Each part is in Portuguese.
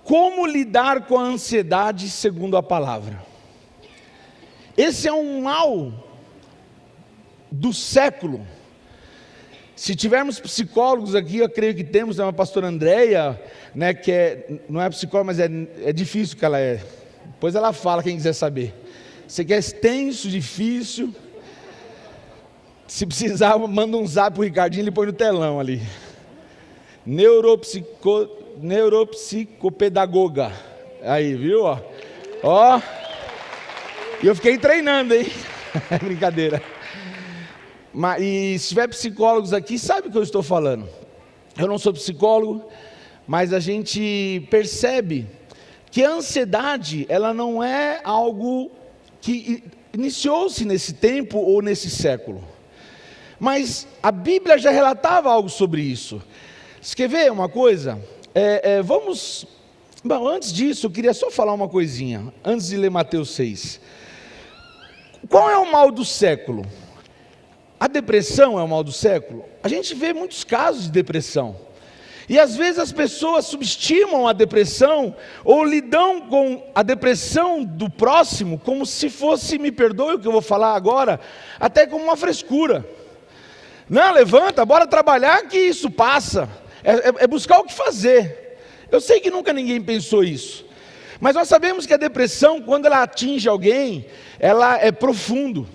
Como lidar com a ansiedade segundo a palavra? Esse é um mal do século. Se tivermos psicólogos aqui, eu creio que temos, uma pastora Andréia, né, que não é psicóloga, mas é difícil que ela é. Depois ela fala, quem quiser saber. Você quer extenso, difícil. Se precisar, manda um zap pro Ricardinho, ele põe no telão ali. Neuropsicopedagoga. Aí, viu? Ó. E eu fiquei treinando, hein? Brincadeira. E se tiver psicólogos aqui, sabe o que eu estou falando. Eu não sou psicólogo, mas a gente percebe que a ansiedade, ela não é algo que iniciou-se nesse tempo ou nesse século. Mas a Bíblia já relatava algo sobre isso. Você quer ver uma coisa? Bom, antes disso, eu queria só falar uma coisinha, antes de ler Mateus 6. Qual é o mal do século? A depressão é o mal do século? A gente vê muitos casos de depressão. E às vezes as pessoas subestimam a depressão, ou lidam com a depressão do próximo, como se fosse, me perdoe o que eu vou falar agora, até como uma frescura. Não, levanta, bora trabalhar que isso passa. É buscar o que fazer. Eu sei que nunca ninguém pensou isso. Mas nós sabemos que a depressão, quando ela atinge alguém, ela é profundo.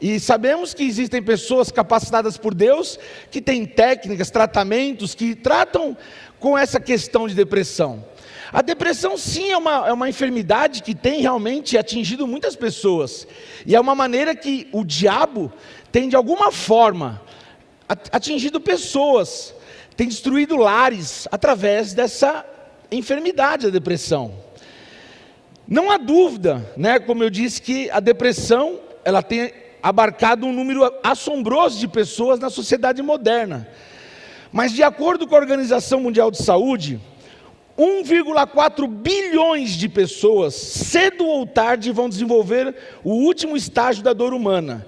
E sabemos que existem pessoas capacitadas por Deus, que têm técnicas, tratamentos, que tratam com essa questão de depressão. A depressão sim é uma enfermidade que tem realmente atingido muitas pessoas. E é uma maneira que o diabo tem de alguma forma atingido pessoas, tem destruído lares através dessa enfermidade da depressão. Não há dúvida, né, como eu disse, que a depressão ela tem abarcado um número assombroso de pessoas na sociedade moderna. Mas de acordo com a Organização Mundial de Saúde, 1,4 bilhões de pessoas, cedo ou tarde, vão desenvolver o último estágio da dor humana,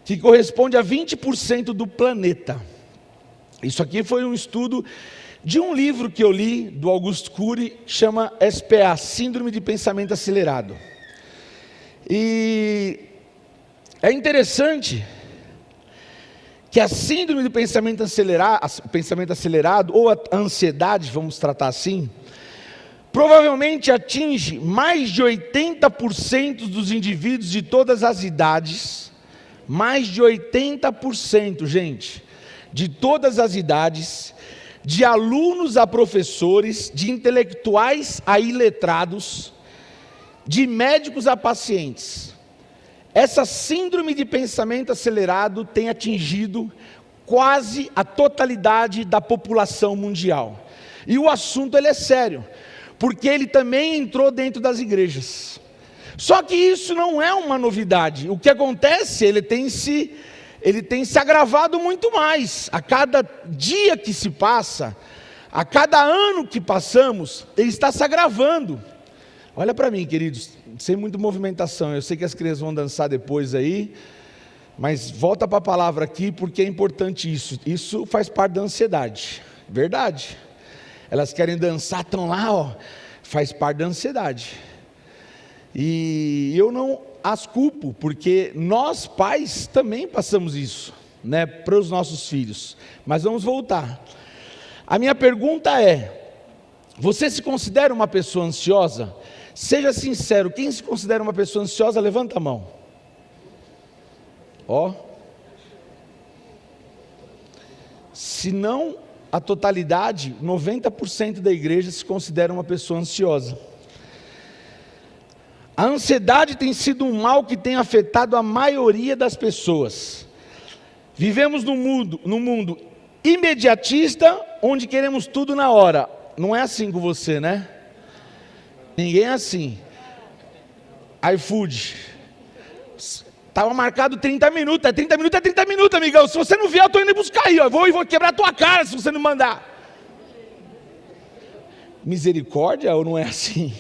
que corresponde a 20% do planeta. Isso aqui foi um estudo de um livro que eu li, do Augusto Cury, que chama SPA, Síndrome de Pensamento Acelerado. E é interessante que a síndrome do pensamento acelerado, ou a ansiedade, vamos tratar assim, provavelmente atinge mais de 80% dos indivíduos de todas as idades, mais de 80%, gente, de todas as idades, de alunos a professores, de intelectuais a iletrados, de médicos a pacientes. Essa síndrome de pensamento acelerado tem atingido quase a totalidade da população mundial. E o assunto ele é sério, porque ele também entrou dentro das igrejas. Só que isso não é uma novidade. O que acontece, ele tem se agravado muito mais. A cada dia que se passa, a cada ano que passamos, ele está se agravando. Olha para mim, queridos, sem muita movimentação, eu sei que as crianças vão dançar depois aí, mas volta para a palavra aqui, porque é importante isso. Isso faz parte da ansiedade, verdade. Elas querem dançar, estão lá, faz parte da ansiedade. E eu não as culpo, porque nós pais também passamos isso, né, para os nossos filhos. Mas vamos voltar. A minha pergunta é: você se considera uma pessoa ansiosa? Seja sincero, quem se considera uma pessoa ansiosa, levanta a mão. Se não a totalidade, 90% da igreja se considera uma pessoa ansiosa. A ansiedade tem sido um mal que tem afetado a maioria das pessoas. Vivemos num mundo imediatista, onde queremos tudo na hora. Não é assim com você, né? Ninguém é assim. iFood. Estava marcado 30 minutos. 30 minutos é 30 minutos, amigão. Se você não vier, eu estou indo buscar aí. Eu vou quebrar a tua cara se você não mandar. Misericórdia ou não é assim?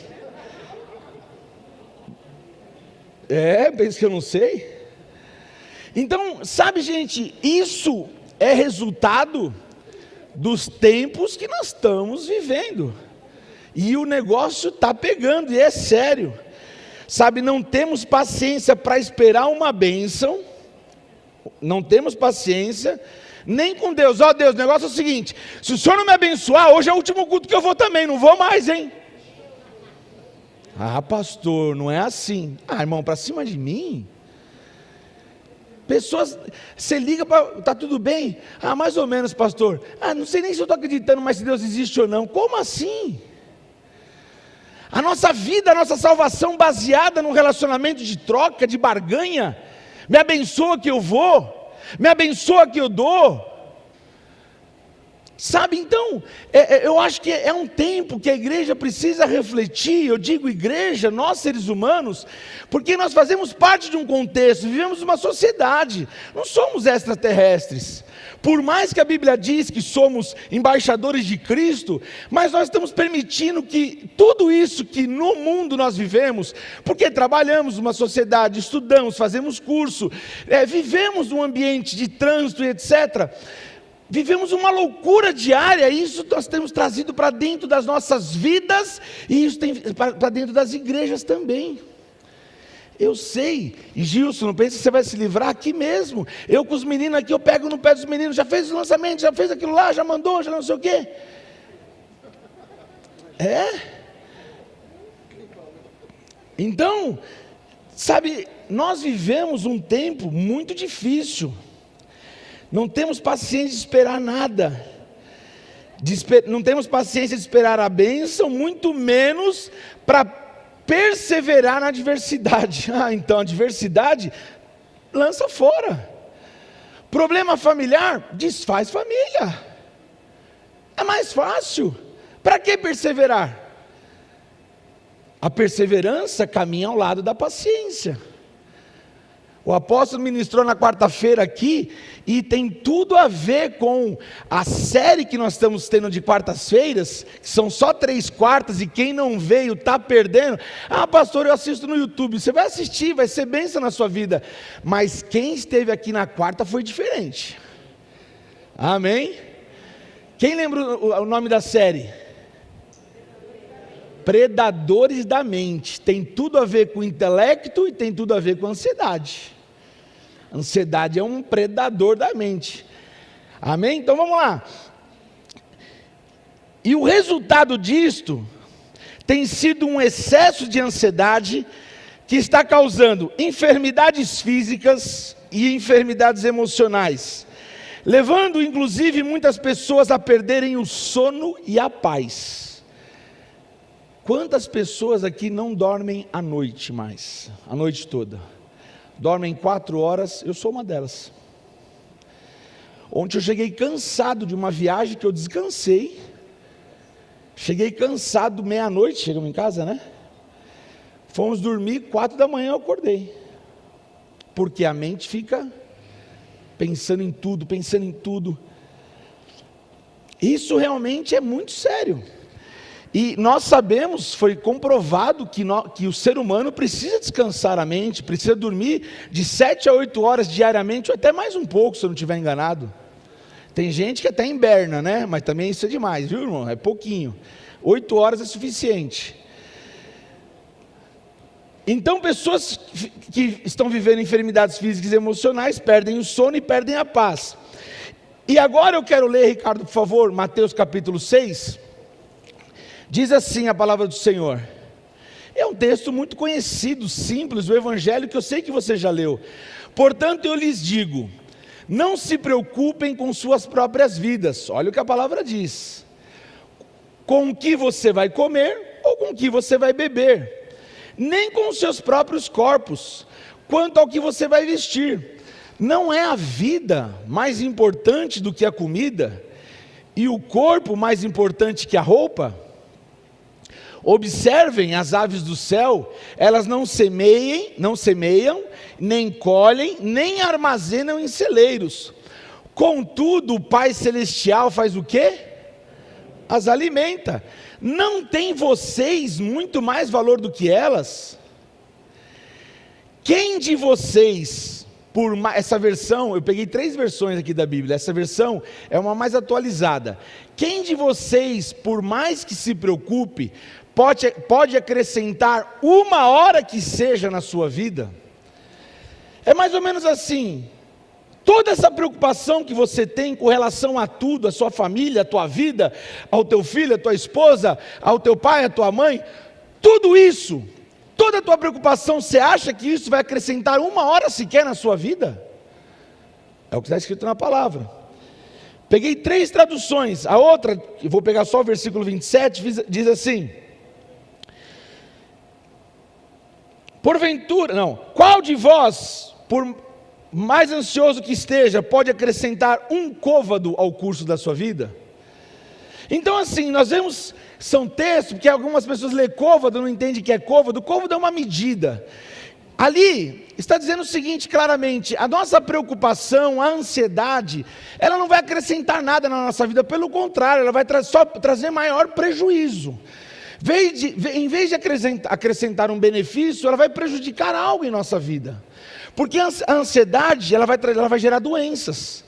Pensa que eu não sei. Então, sabe, gente, isso é resultado dos tempos que nós estamos vivendo. E o negócio está pegando, e é sério. Sabe, não temos paciência para esperar uma bênção, não temos paciência, nem com Deus. Ó Deus, o negócio é o seguinte, se o Senhor não me abençoar, hoje é o último culto que eu vou também, não vou mais, hein? Ah, pastor, não é assim. Ah, irmão, para cima de mim? Pessoas, você liga para, tá tudo bem? Ah, mais ou menos, pastor. Ah, não sei nem se eu estou acreditando mais se Deus existe ou não. Como assim? A nossa vida, a nossa salvação baseada num relacionamento de troca, de barganha. Me abençoa que eu vou, me abençoa que eu dou. Sabe, então, eu acho que é um tempo que a igreja precisa refletir. Eu digo igreja, nós seres humanos, porque nós fazemos parte de um contexto, vivemos uma sociedade, não somos extraterrestres. Por mais que a Bíblia diz que somos embaixadores de Cristo, mas nós estamos permitindo que tudo isso que no mundo nós vivemos, porque trabalhamos numa sociedade, estudamos, fazemos curso, vivemos num ambiente de trânsito e etc., vivemos uma loucura diária, isso nós temos trazido para dentro das nossas vidas, e isso tem para dentro das igrejas também. Eu sei, e Gilson, não pense que você vai se livrar aqui mesmo. Eu com os meninos aqui, eu pego no pé dos meninos, já fez o lançamento, já fez aquilo lá, já mandou, já não sei o quê. Então, sabe, nós vivemos um tempo muito difícil. Não temos paciência de esperar nada, não temos paciência de esperar a bênção, muito menos para perseverar na adversidade. Ah, então a adversidade lança fora. Problema familiar, desfaz família. É mais fácil. Para que perseverar? A perseverança caminha ao lado da paciência. O apóstolo ministrou na quarta-feira aqui, e tem tudo a ver com a série que nós estamos tendo de quartas-feiras, que são só 3 quartas, e quem não veio está perdendo. Ah, pastor, eu assisto no YouTube. Você vai assistir, vai ser bênção na sua vida, mas quem esteve aqui na quarta foi diferente. Amém? Quem lembra o nome da série? Predadores da mente. Tem tudo a ver com o intelecto e tem tudo a ver com a ansiedade. A ansiedade é um predador da mente. Amém? Então vamos lá. E o resultado disto tem sido um excesso de ansiedade que está causando enfermidades físicas e enfermidades emocionais, levando inclusive muitas pessoas a perderem o sono e a paz. Quantas pessoas aqui não dormem à noite mais, a noite toda? Dormem 4 horas, eu sou uma delas. Ontem eu cheguei cansado de uma viagem que eu descansei. Cheguei cansado, meia-noite, chegamos em casa, né? Fomos dormir, 4 da manhã eu acordei. Porque a mente fica pensando em tudo, pensando em tudo. Isso realmente é muito sério. E nós sabemos, foi comprovado que o ser humano precisa descansar a mente, precisa dormir de 7 a 8 horas diariamente, ou até mais um pouco, se eu não estiver enganado. Tem gente que até inverna, né? Mas também isso é demais, viu, irmão? É pouquinho. 8 horas é suficiente. Então, pessoas que estão vivendo enfermidades físicas e emocionais perdem o sono e perdem a paz. E agora eu quero ler, Ricardo, por favor, Mateus capítulo 6. Diz assim a palavra do Senhor. É um texto muito conhecido, simples, do Evangelho, que eu sei que você já leu. Portanto, eu lhes digo, não se preocupem com suas próprias vidas. Olha o que a palavra diz. Com o que você vai comer ou com o que você vai beber. Nem com os seus próprios corpos, quanto ao que você vai vestir. Não é a vida mais importante do que a comida? E o corpo mais importante que a roupa? Observem as aves do céu, elas não semeiam, nem colhem, nem armazenam em celeiros. Contudo, o Pai Celestial faz o quê? As alimenta. Não tem vocês muito mais valor do que elas? Quem de vocês, essa versão, eu peguei 3 versões aqui da Bíblia, essa versão é uma mais atualizada. Quem de vocês, por mais que se preocupe, pode acrescentar 1 hora que seja na sua vida? É mais ou menos assim. Toda essa preocupação que você tem com relação a tudo, a sua família, a tua vida, ao teu filho, a tua esposa, ao teu pai, à tua mãe, tudo isso, toda a tua preocupação, você acha que isso vai acrescentar 1 hora sequer na sua vida? É o que está escrito na palavra. Peguei 3 traduções, a outra, eu vou pegar só o versículo 27, diz assim: porventura, não, qual de vós, por mais ansioso que esteja, pode acrescentar 1 côvado ao curso da sua vida? Então assim, nós vemos, são textos, porque algumas pessoas lêem côvado, não entendem que é côvado. Côvado é uma medida. Ali, está dizendo o seguinte claramente: a nossa preocupação, a ansiedade, ela não vai acrescentar nada na nossa vida, pelo contrário, ela vai só trazer maior prejuízo. Em vez de acrescentar um benefício, ela vai prejudicar algo em nossa vida. Porque a ansiedade, ela vai gerar doenças.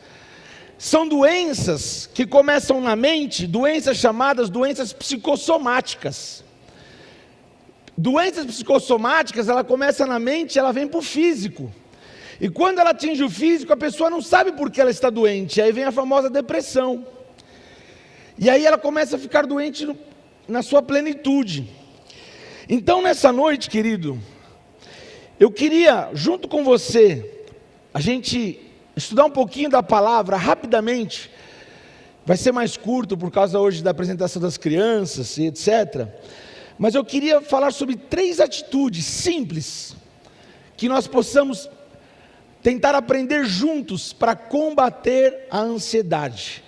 São doenças que começam na mente, doenças chamadas doenças psicossomáticas. Doenças psicossomáticas, ela começa na mente, ela vem para o físico. E quando ela atinge o físico, a pessoa não sabe por que ela está doente. Aí vem a famosa depressão. E aí ela começa a ficar doente na sua plenitude. Então nessa noite, querido, eu queria, junto com você, a gente estudar um pouquinho da palavra, rapidamente. Vai ser mais curto por causa hoje da apresentação das crianças e etc. Mas eu queria falar sobre 3 atitudes simples, que nós possamos tentar aprender juntos para combater a ansiedade,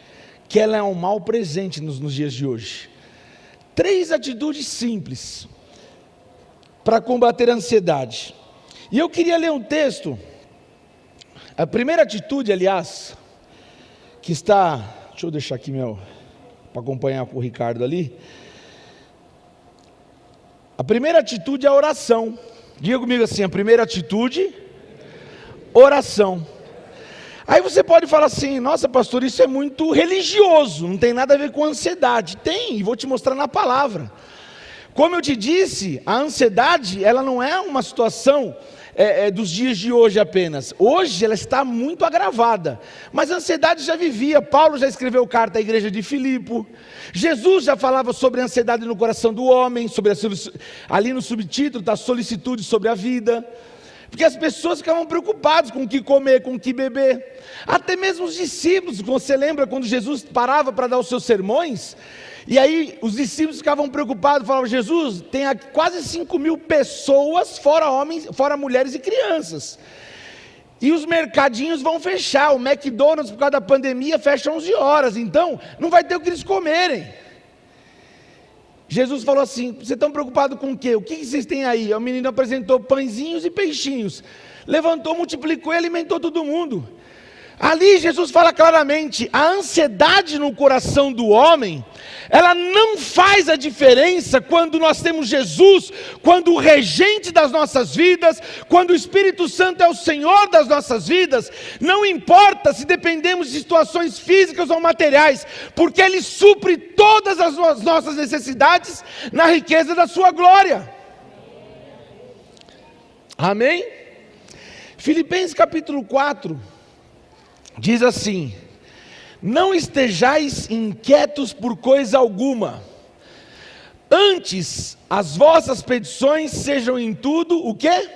que ela é um mal presente nos dias de hoje. 3 atitudes simples para combater a ansiedade. E eu queria ler um texto, a primeira atitude, aliás, que está, deixa eu deixar aqui para acompanhar com o Ricardo ali. A primeira atitude é a oração. Diga comigo assim: a primeira atitude, oração. Aí você pode falar assim: nossa pastor, isso é muito religioso, não tem nada a ver com ansiedade. Tem, e vou te mostrar na palavra. Como eu te disse, a ansiedade, ela não é uma situação dos dias de hoje apenas. Hoje ela está muito agravada, mas a ansiedade já vivia. Paulo já escreveu carta à igreja de Filipe. Jesus já falava sobre a ansiedade no coração do homem, ali no subtítulo está solicitude sobre a vida. Porque as pessoas ficavam preocupadas com o que comer, com o que beber. Até mesmo os discípulos, você lembra quando Jesus parava para dar os seus sermões? E aí os discípulos ficavam preocupados, falavam: Jesus, tem aqui quase 5.000 pessoas, fora homens, fora mulheres e crianças. E os mercadinhos vão fechar, o McDonald's por causa da pandemia fecha 11 horas, então não vai ter o que eles comerem. Jesus falou assim: vocês estão preocupados com o quê? O que vocês têm aí? O menino apresentou pãezinhos e peixinhos, levantou, multiplicou e alimentou todo mundo. Ali Jesus fala claramente: a ansiedade no coração do homem, ela não faz a diferença quando nós temos Jesus, quando o regente das nossas vidas, quando o Espírito Santo é o Senhor das nossas vidas. Não importa se dependemos de situações físicas ou materiais, porque Ele supre todas as nossas necessidades na riqueza da sua glória. Amém? Filipenses capítulo 4 diz assim: não estejais inquietos por coisa alguma, antes as vossas petições sejam em tudo, o quê?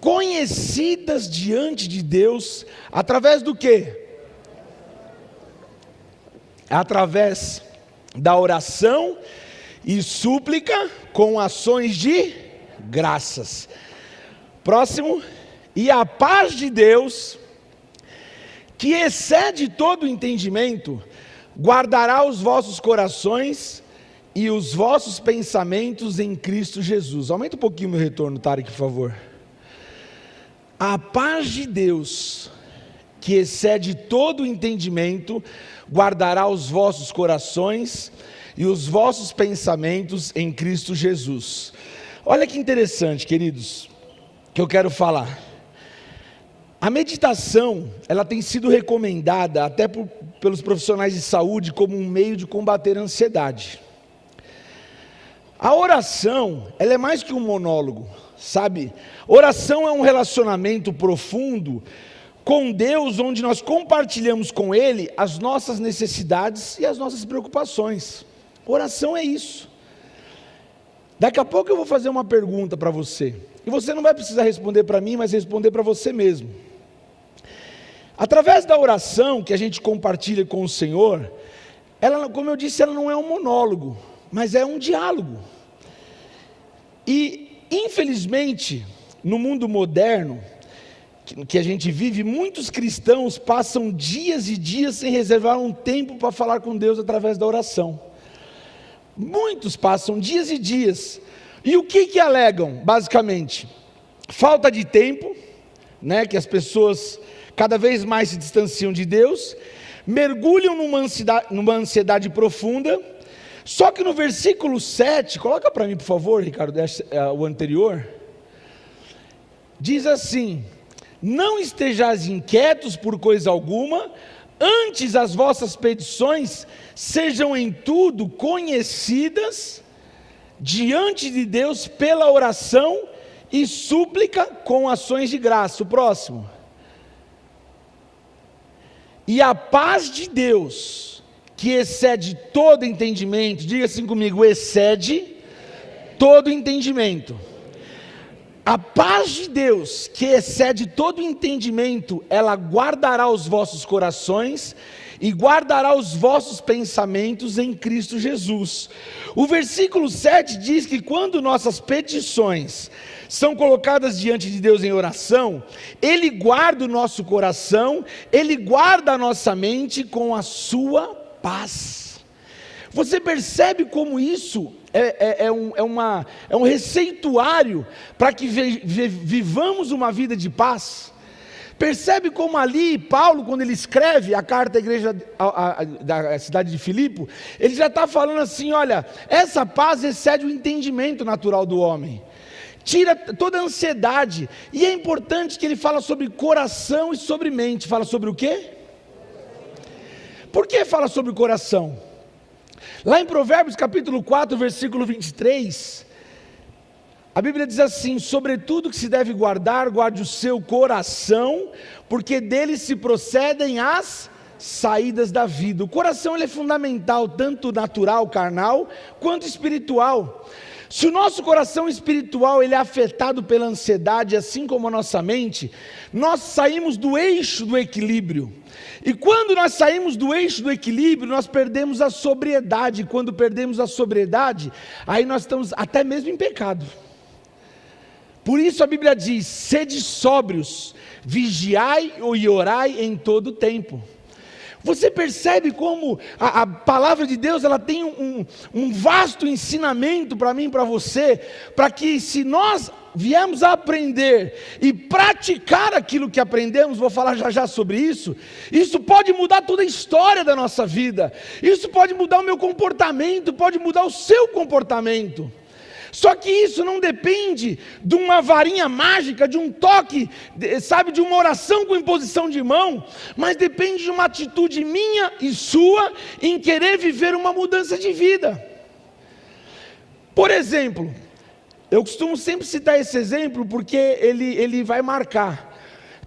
Conhecidas diante de Deus, através do quê? Através da oração e súplica com ações de graças. Próximo: e a paz de Deus, que excede todo o entendimento, guardará os vossos corações e os vossos pensamentos em Cristo Jesus. Aumenta um pouquinho o meu retorno, Tarek, por favor. A paz de Deus, que excede todo o entendimento, guardará os vossos corações e os vossos pensamentos em Cristo Jesus. Olha que interessante, queridos, que eu quero falar. A meditação, ela tem sido recomendada até pelos profissionais de saúde como um meio de combater a ansiedade. A oração, ela é mais que um monólogo, sabe? Oração é um relacionamento profundo com Deus, onde nós compartilhamos com Ele as nossas necessidades e as nossas preocupações. Oração é isso. Daqui a pouco eu vou fazer uma pergunta para você, e você não vai precisar responder para mim, mas responder para você mesmo. Através da oração que a gente compartilha com o Senhor, ela, como eu disse, ela não é um monólogo, mas é um diálogo. E, infelizmente, no mundo moderno que a gente vive, muitos cristãos passam dias e dias sem reservar um tempo para falar com Deus através da oração. Muitos passam dias e dias. E o que alegam, basicamente? Falta de tempo, né, que as pessoas cada vez mais se distanciam de Deus, mergulham numa ansiedade profunda. Só que no versículo 7, coloca para mim por favor, Ricardo, o anterior, diz assim: não estejais inquietos por coisa alguma, antes as vossas petições sejam em tudo conhecidas diante de Deus pela oração e súplica com ações de graça. O próximo. E a paz de Deus, que excede todo entendimento, diga assim comigo, excede todo entendimento. A paz de Deus, que excede todo entendimento, ela guardará os vossos corações e guardará os vossos pensamentos em Cristo Jesus. O versículo 7 diz que quando nossas petições são colocadas diante de Deus em oração, Ele guarda o nosso coração, Ele guarda a nossa mente com a sua paz. Você percebe como isso é um receituário para que vivamos uma vida de paz? Percebe como ali Paulo, quando ele escreve a carta à igreja da cidade de Filipe, ele já está falando assim: olha, essa paz excede o entendimento natural do homem, tira toda a ansiedade. E é importante que ele fala sobre coração e sobre mente. Fala sobre o quê? Por que fala sobre o coração? Lá em Provérbios capítulo 4, versículo 23, a Bíblia diz assim: sobretudo que se deve guardar, guarde o seu coração, porque dele se procedem as saídas da vida. O coração ele é fundamental, tanto natural, carnal, quanto espiritual. Se o nosso coração espiritual ele é afetado pela ansiedade, assim como a nossa mente, nós saímos do eixo do equilíbrio. E quando nós saímos do eixo do equilíbrio, nós perdemos a sobriedade. Quando perdemos a sobriedade, aí nós estamos até mesmo em pecado. Por isso a Bíblia diz: sede sóbrios, vigiai e orai em todo o tempo. Você percebe como a palavra de Deus ela tem um vasto ensinamento para mim e para você, para que se nós viemos a aprender e praticar aquilo que aprendemos, vou falar já sobre isso, isso pode mudar toda a história da nossa vida, isso pode mudar o meu comportamento, pode mudar o seu comportamento. Só que isso não depende de uma varinha mágica, de um toque, sabe, de uma oração com imposição de mão, mas depende de uma atitude minha e sua em querer viver uma mudança de vida. Por exemplo, eu costumo sempre citar esse exemplo porque ele vai marcar.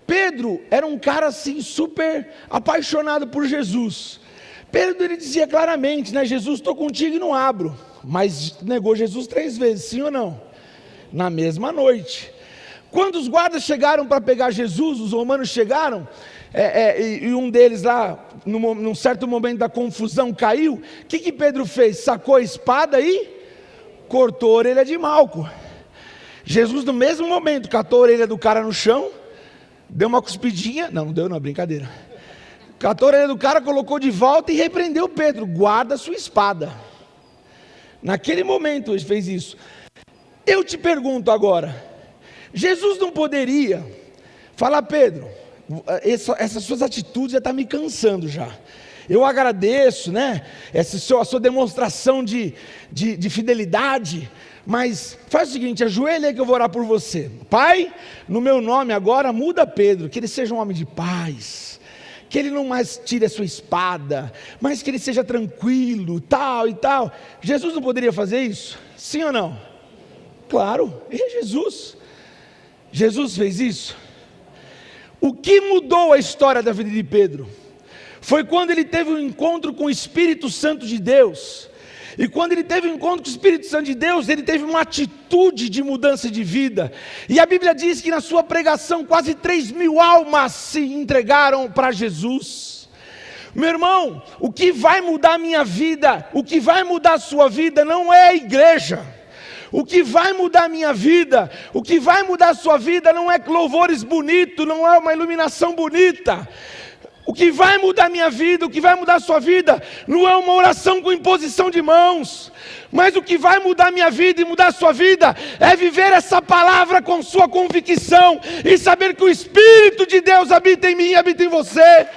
Pedro era um cara assim super apaixonado por Jesus. Pedro ele dizia claramente, né, Jesus, estou contigo e não abro. Mas negou Jesus 3 vezes, sim ou não? Na mesma noite. Quando os guardas chegaram para pegar Jesus, os romanos chegaram, e um deles lá, num certo momento da confusão, caiu. O que Pedro fez? Sacou a espada e cortou a orelha de Malco. Jesus no mesmo momento catou a orelha do cara no chão, deu uma cuspidinha, não deu não, brincadeira. Catou a orelha do cara, colocou de volta e repreendeu Pedro: guarda sua espada. Naquele momento ele fez isso. Eu te pergunto agora, Jesus não poderia falar: Pedro, essas suas atitudes já estão me cansando já. eu agradeço, né? A sua demonstração de fidelidade. Mas faz o seguinte, ajoelha aí que eu vou orar por você. Pai, no meu nome agora muda Pedro, que ele seja um homem de paz, que ele não mais tire a sua espada, mas que ele seja tranquilo, tal e tal. Jesus não poderia fazer isso? Sim ou não? Claro, é Jesus. Jesus fez isso. O que mudou a história da vida de Pedro? Foi quando ele teve um encontro com o Espírito Santo de Deus. E quando ele teve um encontro com o Espírito Santo de Deus, ele teve uma atitude de mudança de vida. E a Bíblia diz que na sua pregação quase 3.000 almas se entregaram para Jesus. Meu irmão, o que vai mudar a minha vida, o que vai mudar a sua vida não é a igreja. O que vai mudar a minha vida, o que vai mudar a sua vida não é louvores bonitos, não é uma iluminação bonita. O que vai mudar a minha vida, o que vai mudar a sua vida, não é uma oração com imposição de mãos, mas o que vai mudar a minha vida e mudar a sua vida, é viver essa palavra com sua convicção, e saber que o Espírito de Deus habita em mim e habita em você.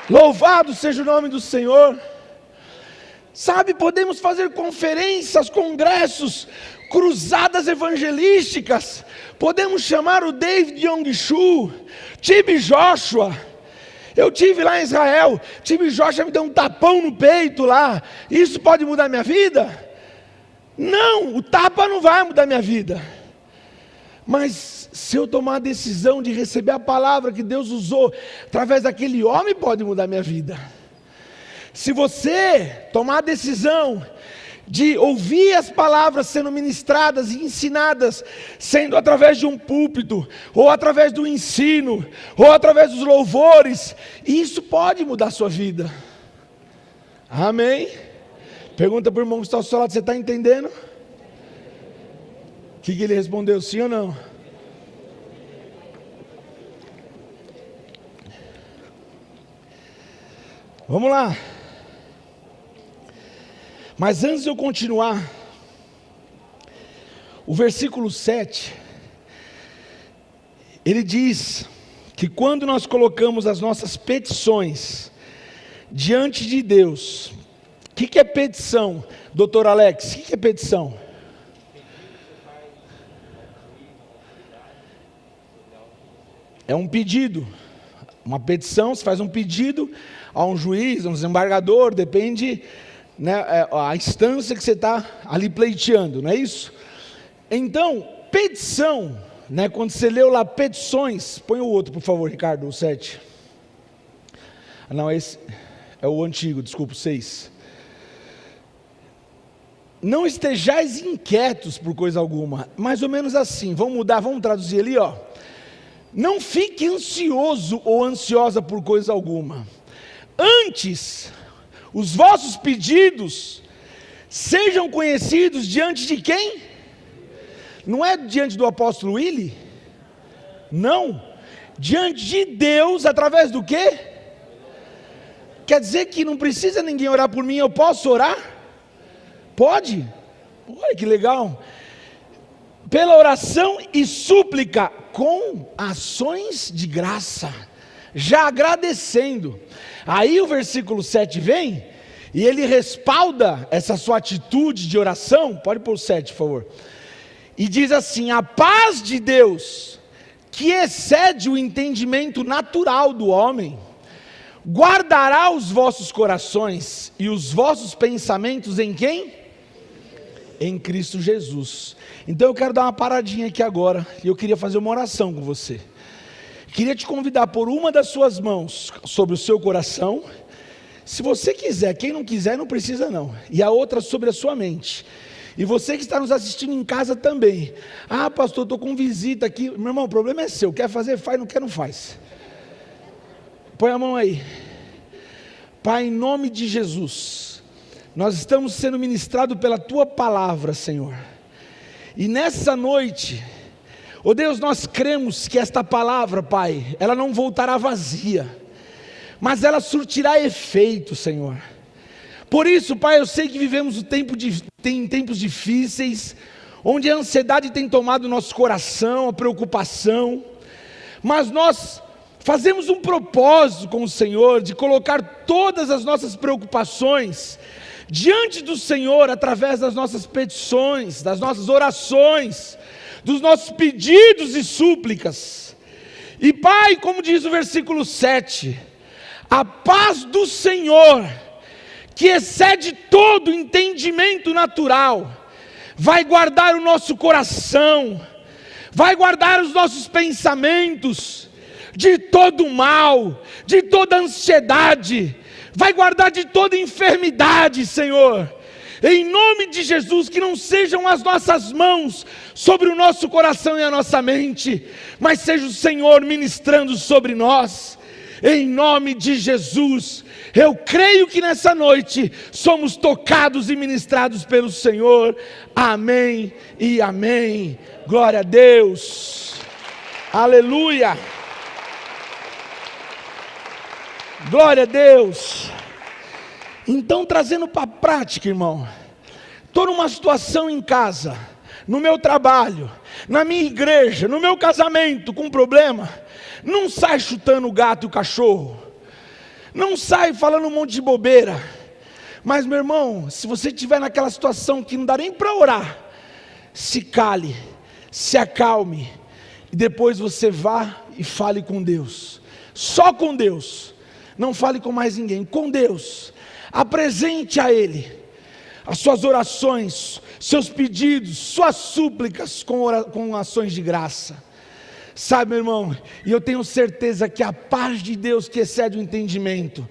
Louvado seja o nome do Senhor. Sabe, podemos fazer conferências, congressos, cruzadas evangelísticas, podemos chamar o David Yong-Shu, Tibi Joshua. Eu tive lá em Israel, Tibi Joshua me deu um tapão no peito lá. Isso pode mudar minha vida? Não, o tapa não vai mudar minha vida. Mas se eu tomar a decisão de receber a palavra que Deus usou através daquele homem, pode mudar minha vida. Se você tomar a decisão de ouvir as palavras sendo ministradas e ensinadas, sendo através de um púlpito, ou através do ensino, ou através dos louvores, isso pode mudar a sua vida. Amém? Pergunta para o irmão que está ao seu lado, você está entendendo? O que ele respondeu, sim ou não? Vamos lá. Mas antes de eu continuar, o versículo 7, ele diz que quando nós colocamos as nossas petições diante de Deus, o que é petição, doutor Alex? O que é petição? É um pedido, uma petição, se faz um pedido a um juiz, a um desembargador, depende, né, a instância que você está ali pleiteando, não é isso? Então, petição, né, quando você leu lá petições, põe o outro por favor, Ricardo, o 7. Não, esse é o antigo, desculpa, o 6. Não estejais inquietos por coisa alguma, mais ou menos assim, vamos mudar, vamos traduzir ali, ó. Não fique ansioso ou ansiosa por coisa alguma, antes, os vossos pedidos sejam conhecidos diante de quem? Não é diante do apóstolo Willy? Não, diante de Deus, através do quê? Quer dizer que não precisa ninguém orar por mim, eu posso orar? Pode? Olha que legal. Pela oração e súplica, com ações de graça, já agradecendo. Aí o versículo 7 vem, e ele respalda essa sua atitude de oração, pode pôr o 7 por favor, e diz assim: a paz de Deus, que excede o entendimento natural do homem, guardará os vossos corações e os vossos pensamentos em quem? Em Cristo Jesus. Então eu quero dar uma paradinha aqui agora, e eu queria fazer uma oração com você. Queria te convidar a pôr uma das suas mãos sobre o seu coração, se você quiser, quem não quiser não precisa não, e a outra sobre a sua mente. E você que está nos assistindo em casa também. Ah, pastor, estou com visita aqui. Meu irmão, o problema é seu, quer fazer, faz, não quer, não faz. Põe a mão aí. Pai, em nome de Jesus, nós estamos sendo ministrados pela Tua palavra, Senhor. E nessa noite, ó Deus, nós cremos que esta palavra, Pai, ela não voltará vazia, mas ela surtirá efeito, Senhor. Por isso, Pai, eu sei que vivemos tempos difíceis, onde a ansiedade tem tomado o nosso coração, a preocupação, mas nós fazemos um propósito com o Senhor de colocar todas as nossas preocupações diante do Senhor, através das nossas petições, das nossas orações, dos nossos pedidos e súplicas. E Pai, como diz o versículo 7, a paz do Senhor, que excede todo entendimento natural, vai guardar o nosso coração, vai guardar os nossos pensamentos de todo mal, de toda ansiedade, vai guardar de toda enfermidade, Senhor. Em nome de Jesus, que não sejam as nossas mãos sobre o nosso coração e a nossa mente, mas seja o Senhor ministrando sobre nós. Em nome de Jesus, eu creio que nessa noite somos tocados e ministrados pelo Senhor. Amém e amém. Glória a Deus. Aleluia. Glória a Deus. Então, trazendo para a prática, irmão, estou numa situação em casa, no meu trabalho, na minha igreja, no meu casamento, com problema. Não sai chutando o gato e o cachorro, não sai falando um monte de bobeira. Mas, meu irmão, se você estiver naquela situação que não dá nem para orar, se cale, se acalme, e depois você vá e fale com Deus, só com Deus. Não fale com mais ninguém, com Deus. Apresente a Ele as suas orações, seus pedidos, suas súplicas com ações de graça. Sabe, meu irmão, e eu tenho certeza que a paz de Deus que excede o entendimento,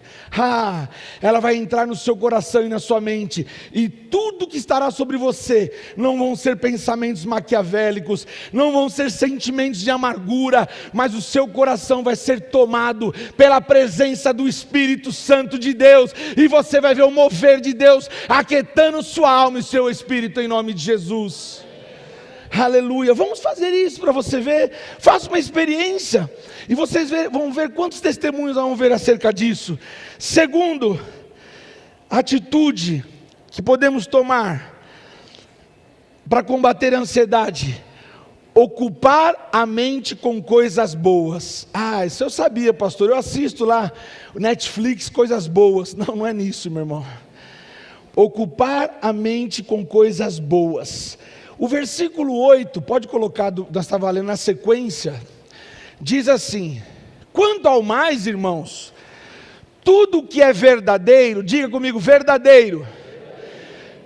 ela vai entrar no seu coração e na sua mente, e tudo que estará sobre você, não vão ser pensamentos maquiavélicos, não vão ser sentimentos de amargura, mas o seu coração vai ser tomado pela presença do Espírito Santo de Deus, e você vai ver o mover de Deus, aquietando sua alma e seu espírito, em nome de Jesus. Aleluia, vamos fazer isso para você ver, faça uma experiência, e vocês vão ver quantos testemunhos vão ver acerca disso. Segundo, atitude que podemos tomar para combater a ansiedade: ocupar a mente com coisas boas. Isso eu sabia, pastor, eu assisto lá, Netflix, coisas boas. Não é nisso, meu irmão. Ocupar a mente com coisas boas. O versículo 8, pode colocar, nós estávamos lendo na sequência, diz assim: quanto ao mais, irmãos, tudo que é verdadeiro, diga comigo, verdadeiro.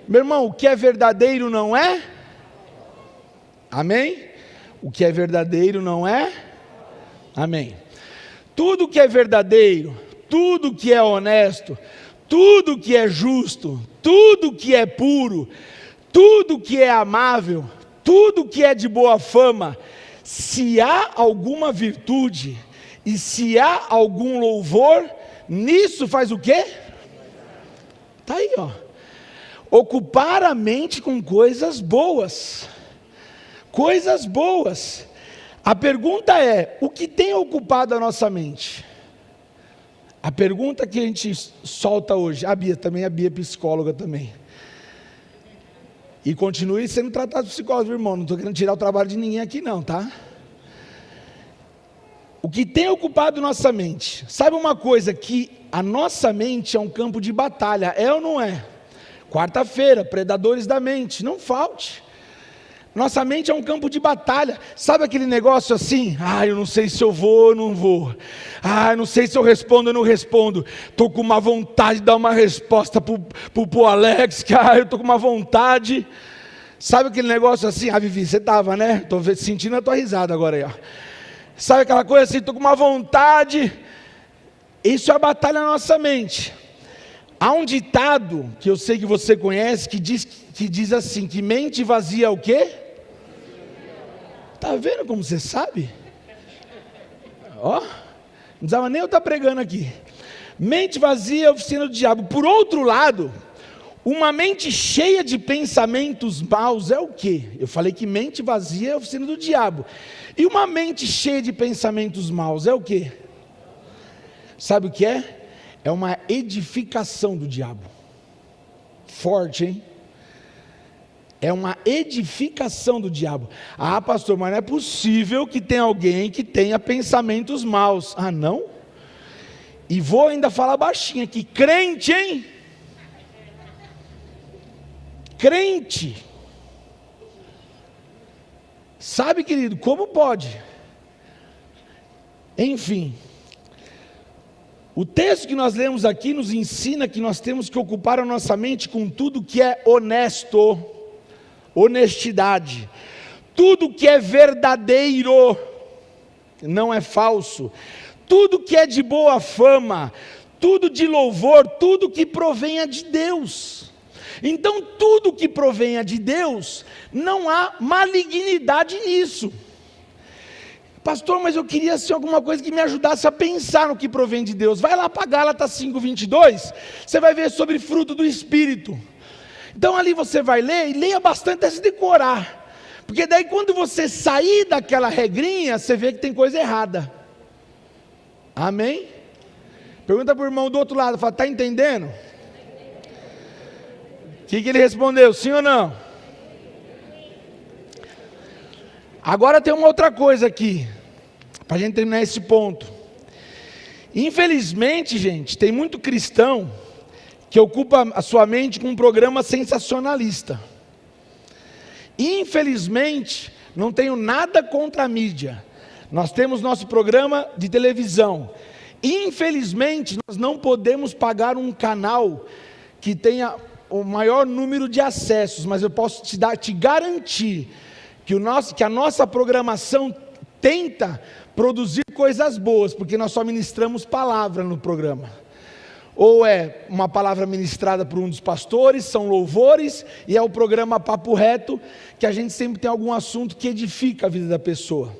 Meu irmão, o que é verdadeiro não é? Amém? O que é verdadeiro não é? Amém. Tudo que é verdadeiro, tudo que é honesto, tudo que é justo, tudo que é puro, tudo que é amável, tudo que é de boa fama, se há alguma virtude e se há algum louvor, nisso faz o quê? Está aí, ó. Ocupar a mente com coisas boas. Coisas boas. A pergunta é: o que tem ocupado a nossa mente? A pergunta que a gente solta hoje. A Bia é psicóloga também. E continue sendo tratado de psicólogo, irmão. Não estou querendo tirar o trabalho de ninguém aqui não, tá? O que tem ocupado nossa mente? Sabe uma coisa, que a nossa mente é um campo de batalha, é ou não é? Quarta-feira, predadores da mente, não falte. Nossa mente é um campo de batalha. Sabe aquele negócio assim? Eu não sei se eu vou ou não vou. Eu não sei se eu respondo ou não respondo. Estou com uma vontade de dar uma resposta pro Alex, que eu estou com uma vontade. Sabe aquele negócio assim? Vivi, você estava, né? Estou sentindo a tua risada agora aí, ó. Sabe aquela coisa assim? Estou com uma vontade. Isso é a batalha na nossa mente. Há um ditado, que eu sei que você conhece, que diz assim, que mente vazia é o quê? Está vendo como você sabe? Não precisava nem eu estar pregando aqui. Mente vazia é a oficina do diabo. Por outro lado, uma mente cheia de pensamentos maus é o quê? Eu falei que mente vazia é a oficina do diabo. E uma mente cheia de pensamentos maus é o quê? Sabe o que é? É uma edificação do diabo. Forte, hein? É uma edificação do diabo. Ah, pastor, mas não é possível que tenha alguém que tenha pensamentos maus. Ah, não? E vou ainda falar baixinho aqui, crente, hein? Crente. Sabe, querido, como pode? Enfim. O texto que nós lemos aqui nos ensina que nós temos que ocupar a nossa mente com tudo que é honesto, honestidade, tudo que é verdadeiro, não é falso, tudo que é de boa fama, tudo de louvor, tudo que provenha de Deus. Então tudo que provenha de Deus, não há malignidade nisso. Pastor, mas eu queria assim, alguma coisa que me ajudasse a pensar no que provém de Deus. Vai lá para Gálatas 5:22, você vai ver sobre fruto do Espírito. Então ali você vai ler, e leia bastante até se decorar, porque daí quando você sair daquela regrinha, você vê que tem coisa errada. Amém? Pergunta para o irmão do outro lado, fala, está entendendo? O que ele respondeu, sim ou não? Agora tem uma outra coisa aqui, para a gente terminar esse ponto. Infelizmente, gente, tem muito cristão que ocupa a sua mente com um programa sensacionalista. Infelizmente, não tenho nada contra a mídia. Nós temos nosso programa de televisão. Infelizmente, nós não podemos pagar um canal que tenha o maior número de acessos, mas eu posso te garantir que a nossa programação tenta produzir coisas boas, porque nós só ministramos palavra no programa. Ou é uma palavra ministrada por um dos pastores, são louvores, e é o programa Papo Reto, que a gente sempre tem algum assunto que edifica a vida da pessoa.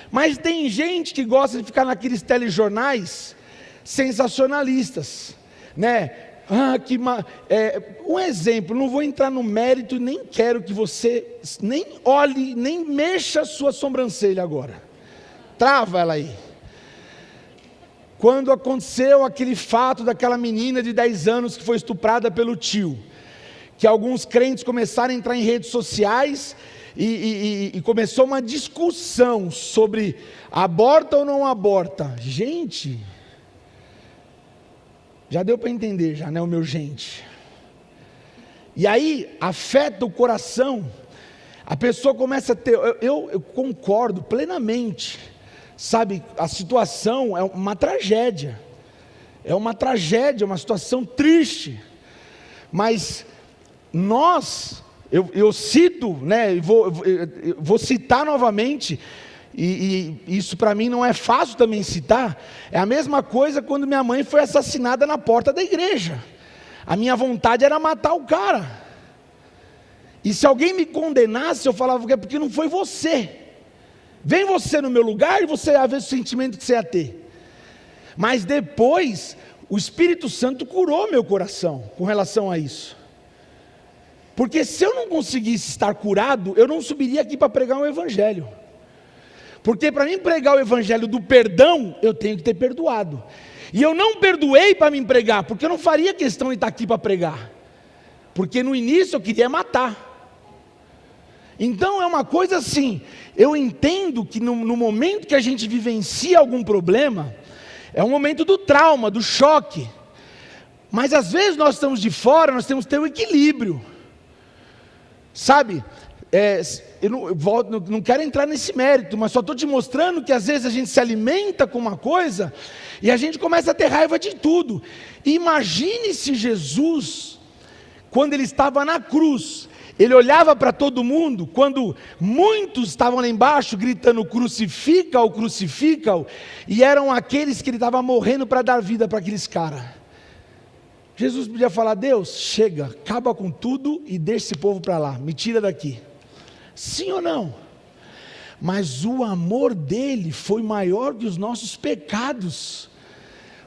Mas tem gente que gosta de ficar naqueles telejornais sensacionalistas, né? Um exemplo, não vou entrar no mérito, nem quero que você nem olhe, nem mexa a sua sobrancelha agora. Trava ela aí. Quando aconteceu aquele fato daquela menina de 10 anos que foi estuprada pelo tio, que alguns crentes começaram a entrar em redes sociais e começou uma discussão sobre aborta ou não aborta. Gente, já deu para entender, já, né, o meu gente? E aí afeta o coração, a pessoa começa a ter, eu concordo plenamente, sabe, a situação é uma tragédia, uma situação triste, mas nós, eu cito, né, vou citar novamente, e isso para mim não é fácil também citar, é a mesma coisa quando minha mãe foi assassinada na porta da igreja. A minha vontade era matar o cara, e se alguém me condenasse, eu falava que é porque não foi você. Vem você no meu lugar e você ia ver o sentimento que você ia ter. Mas depois, o Espírito Santo curou meu coração com relação a isso. Porque se eu não conseguisse estar curado, eu não subiria aqui para pregar um evangelho. Porque para mim pregar o evangelho do perdão, eu tenho que ter perdoado. E eu não perdoei para me pregar, porque eu não faria questão de estar aqui para pregar. Porque no início eu queria matar. Então é uma coisa assim, eu entendo que no momento que a gente vivencia algum problema, é um momento do trauma, do choque. Mas às vezes nós estamos de fora, nós temos que ter o equilíbrio. Sabe, eu não quero entrar nesse mérito, mas só estou te mostrando que às vezes a gente se alimenta com uma coisa, e a gente começa a ter raiva de tudo. Imagine se Jesus, quando ele estava na cruz, ele olhava para todo mundo, quando muitos estavam lá embaixo gritando crucifica-o, crucifica-o, e eram aqueles que ele estava morrendo para dar vida para aqueles caras. Jesus podia falar, Deus, chega, acaba com tudo e deixa esse povo para lá, me tira daqui. Sim ou não? Mas o amor dele foi maior que os nossos pecados.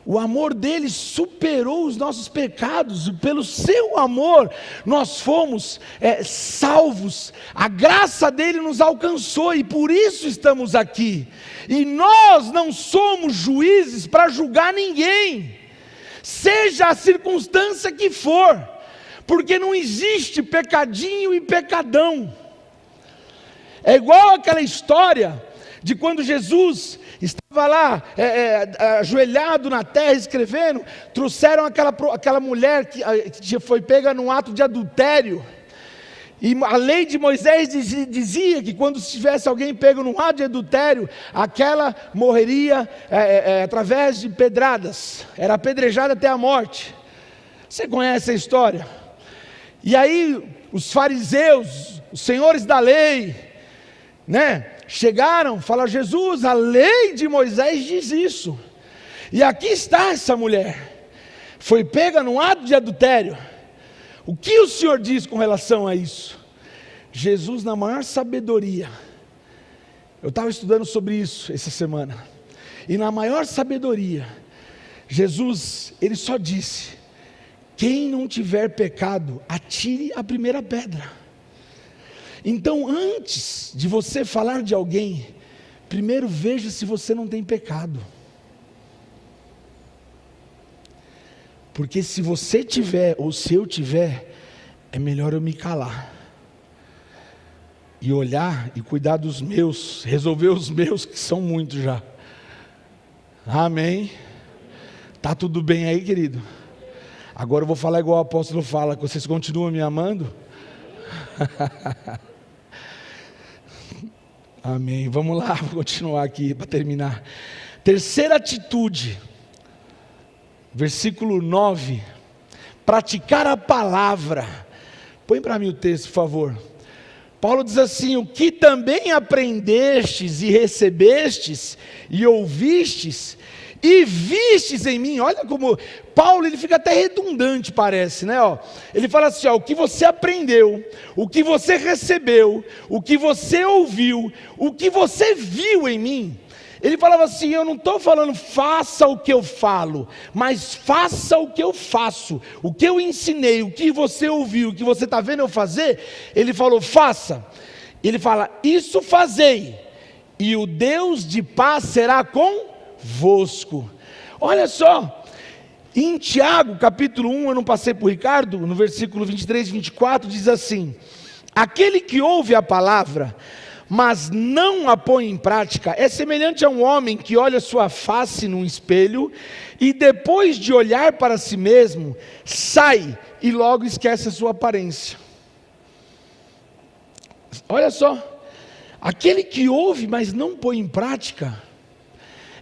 O amor dele superou os nossos pecados, e pelo seu amor nós fomos salvos, a graça dele nos alcançou, e por isso estamos aqui. E nós não somos juízes para julgar ninguém, seja a circunstância que for, porque não existe pecadinho e pecadão. É igual aquela história de quando Jesus estava lá, ajoelhado na terra escrevendo, trouxeram aquela mulher que foi pega num ato de adultério, e a lei de Moisés dizia que quando tivesse alguém pego num ato de adultério, aquela morreria através de pedradas, era apedrejada até a morte. Você conhece a história? E aí os fariseus, os senhores da lei, chegaram, falaram: Jesus, a lei de Moisés diz isso, e aqui está essa mulher, foi pega num ato de adultério, o que o Senhor diz com relação a isso? Jesus, na maior sabedoria, eu estava estudando sobre isso essa semana, e na maior sabedoria, Jesus, ele só disse: quem não tiver pecado, atire a primeira pedra. Então, antes de você falar de alguém, primeiro veja se você não tem pecado. Porque se você tiver, ou se eu tiver, é melhor eu me calar. E olhar e cuidar dos meus, resolver os meus, que são muitos já. Amém? Tá tudo bem aí, querido? Agora eu vou falar igual o apóstolo fala, que vocês continuam me amando? Amém, vamos lá, vou continuar aqui para terminar. Terceira atitude, versículo 9, praticar a palavra. Põe para mim o texto, por favor. Paulo diz assim: o que também aprendestes e recebestes e ouvistes e vistes em mim. Olha como Paulo, ele fica até redundante, parece, né? Ele fala assim: o que você aprendeu, o que você recebeu, o que você ouviu, o que você viu em mim. Ele falava assim: eu não estou falando faça o que eu falo, mas faça o que eu faço, o que eu ensinei, o que você ouviu, o que você está vendo eu fazer. Ele falou: faça. Ele fala: isso fazei, e o Deus de paz será convosco. Olha só, em Tiago capítulo 1, eu não passei por Ricardo, no versículo 23 e 24 diz assim: aquele que ouve a palavra, mas não a põe em prática, é semelhante a um homem que olha sua face num espelho, e depois de olhar para si mesmo, sai e logo esquece a sua aparência. Olha só, aquele que ouve, mas não põe em prática,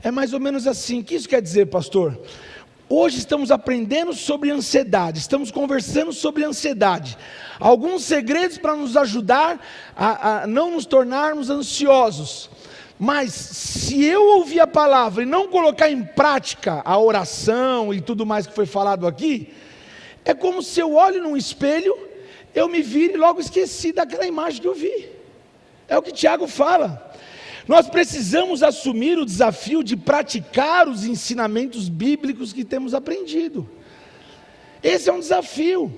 é mais ou menos assim. O que isso quer dizer, pastor? Hoje estamos aprendendo sobre ansiedade, estamos conversando sobre ansiedade, alguns segredos para nos ajudar a não nos tornarmos ansiosos. Mas se eu ouvir a palavra e não colocar em prática a oração e tudo mais que foi falado aqui, é como se eu olho num espelho, eu me vire e logo esqueci daquela imagem que eu vi. É o que Tiago fala. Nós precisamos assumir o desafio de praticar os ensinamentos bíblicos que temos aprendido. Esse é um desafio.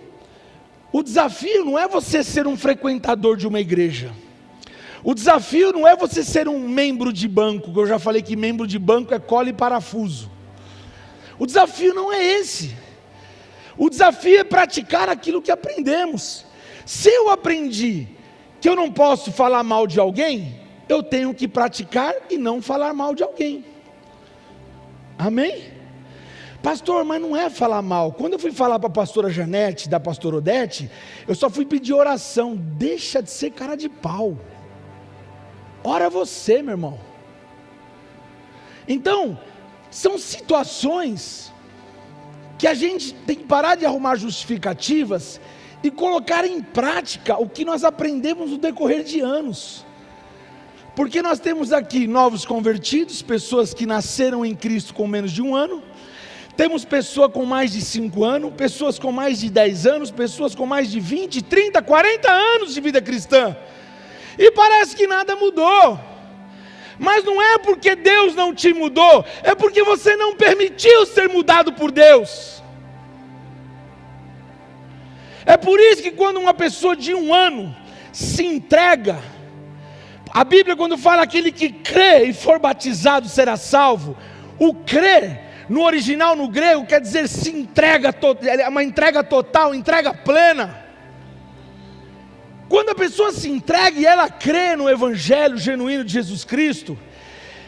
O desafio não é você ser um frequentador de uma igreja. O desafio não é você ser um membro de banco, que eu já falei que membro de banco é cola e parafuso. O desafio não é esse. O desafio é praticar aquilo que aprendemos. Se eu aprendi que eu não posso falar mal de alguém, eu tenho que praticar e não falar mal de alguém. Amém? Pastor, mas não é falar mal. Quando eu fui falar para a pastora Janete, da pastora Odete, eu só fui pedir oração. Deixa de ser cara de pau. Ora você, meu irmão. Então, são situações que a gente tem que parar de arrumar justificativas e colocar em prática o que nós aprendemos no decorrer de anos. Porque nós temos aqui novos convertidos, pessoas que nasceram em Cristo com menos de 1 ano, temos pessoas com mais de 5 anos, pessoas com mais de 10 anos, pessoas com mais de 20, 30, 40 anos de vida cristã, e parece que nada mudou. Mas não é porque Deus não te mudou, é porque você não permitiu ser mudado por Deus. É por isso que quando uma pessoa de 1 ano se entrega, a Bíblia quando fala aquele que crê e for batizado será salvo, o crer no original, no grego, quer dizer se entrega, é uma entrega total, entrega plena. Quando a pessoa se entrega e ela crê no evangelho genuíno de Jesus Cristo,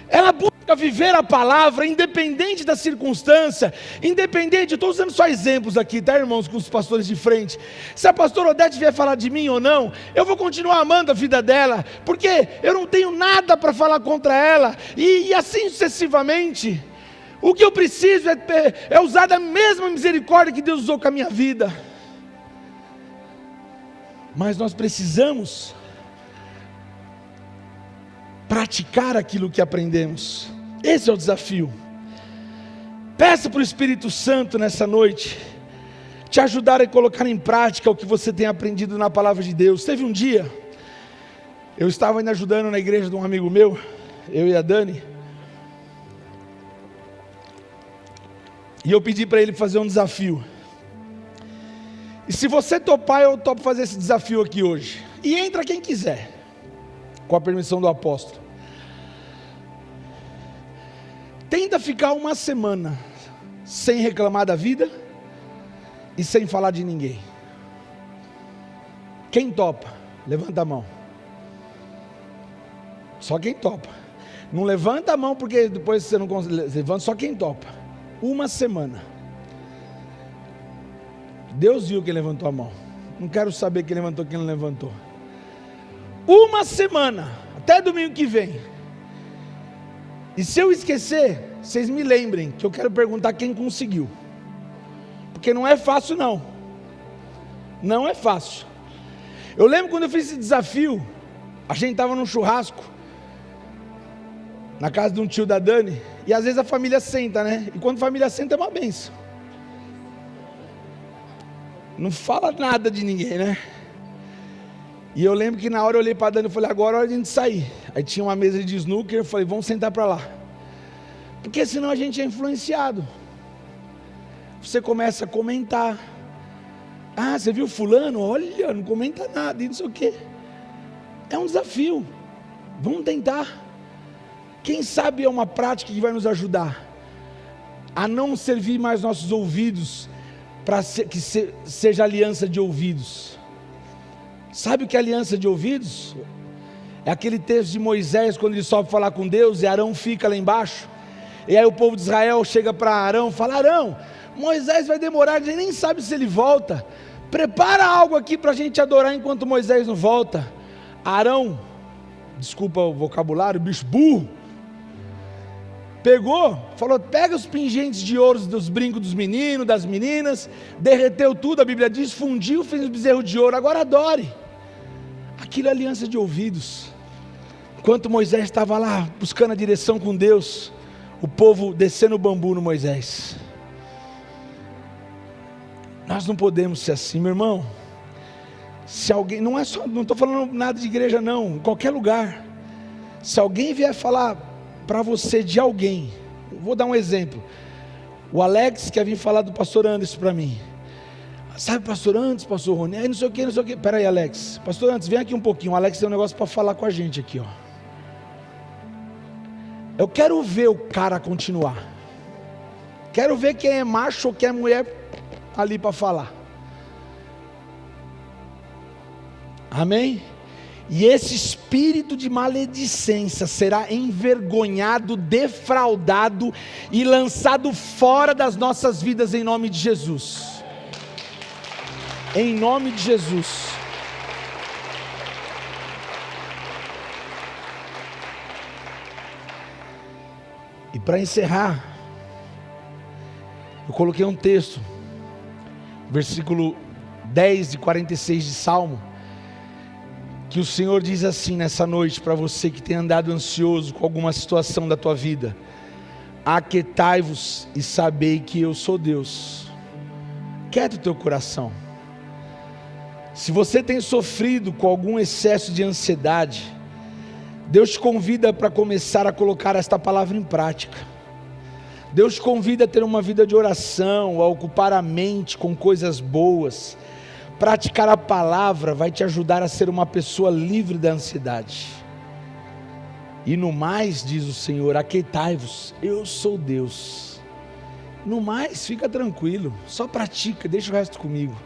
ela busca viver a palavra, independente da circunstância, independente, eu estou usando só exemplos aqui, tá, irmãos, com os pastores de frente. Se a pastora Odete vier falar de mim ou não, eu vou continuar amando a vida dela, porque eu não tenho nada para falar contra ela, e assim sucessivamente. O que eu preciso é usar da mesma misericórdia que Deus usou com a minha vida. Mas nós precisamos praticar aquilo que aprendemos. Esse é o desafio. Peça para o Espírito Santo nessa noite te ajudar a colocar em prática o que você tem aprendido na palavra de Deus. Teve um dia, eu estava ainda ajudando na igreja de um amigo meu, eu e a Dani, e eu pedi para ele fazer um desafio. E se você topar, eu topo fazer esse desafio aqui hoje. E entra quem quiser, com a permissão do apóstolo. Tenta ficar uma semana sem reclamar da vida e sem falar de ninguém. Quem topa? Levanta a mão. Só quem topa. Não levanta a mão porque depois você não consegue. Levanta só quem topa. Uma semana. Deus viu quem levantou a mão. Não quero saber quem levantou, quem não levantou. Uma semana, até domingo que vem. E se eu esquecer, vocês me lembrem que eu quero perguntar quem conseguiu. Porque não é fácil não. Não é fácil. Eu lembro quando eu fiz esse desafio, a gente estava num churrasco, na casa de um tio da Dani, e às vezes a família senta, né? E quando a família senta é uma benção. Não fala nada de ninguém, né? E eu lembro que na hora eu olhei para a Dani e falei, agora é hora de a gente sair. Aí tinha uma mesa de snooker, eu falei, vamos sentar para lá. Porque senão a gente é influenciado. Você começa a comentar. Ah, você viu fulano? Olha, não comenta nada, e não sei o quê. É um desafio. Vamos tentar. Quem sabe é uma prática que vai nos ajudar a não servir mais nossos ouvidos para que seja aliança de ouvidos. Sabe o que é aliança de ouvidos? É aquele texto de Moisés, quando ele sobe falar com Deus, e Arão fica lá embaixo, e aí o povo de Israel chega para Arão, fala, Arão, Moisés vai demorar, a gente nem sabe se ele volta, prepara algo aqui para a gente adorar enquanto Moisés não volta. Arão, desculpa o vocabulário, bicho burro, pegou, falou, pega os pingentes de ouro dos brincos dos meninos, das meninas, derreteu tudo, a Bíblia diz, fundiu, fez um bezerro de ouro, agora adore. Aquilo é aliança de ouvidos. Enquanto Moisés estava lá, buscando a direção com Deus, o povo descendo o bambu no Moisés. Nós não podemos ser assim, meu irmão. Se alguém, não estou falando nada de igreja não, em qualquer lugar. Se alguém vier falar para você de alguém, vou dar um exemplo, o Alex quer vir falar do pastor Anderson para mim, sabe pastor Anderson, pastor Rony, aí não sei o que, pera aí Alex, pastor Anderson, vem aqui um pouquinho, o Alex tem um negócio para falar com a gente aqui, ó. Eu quero ver o cara continuar, quero ver quem é macho ou quem é mulher ali para falar, amém? E esse espírito de maledicência será envergonhado, defraudado e lançado fora das nossas vidas em nome de Jesus. Em nome de Jesus. E para encerrar, eu coloquei um texto, versículo 10 de 46 de Salmo, que o Senhor diz assim nessa noite para você que tem andado ansioso com alguma situação da tua vida: aquietai-vos e sabei que eu sou Deus. Quieta o teu coração. Se você tem sofrido com algum excesso de ansiedade, Deus te convida para começar a colocar esta palavra em prática. Deus te convida a ter uma vida de oração, a ocupar a mente com coisas boas. Praticar a palavra vai te ajudar a ser uma pessoa livre da ansiedade. E no mais, diz o Senhor, aquietai-vos, eu sou Deus. No mais, fica tranquilo, só pratica, deixa o resto comigo.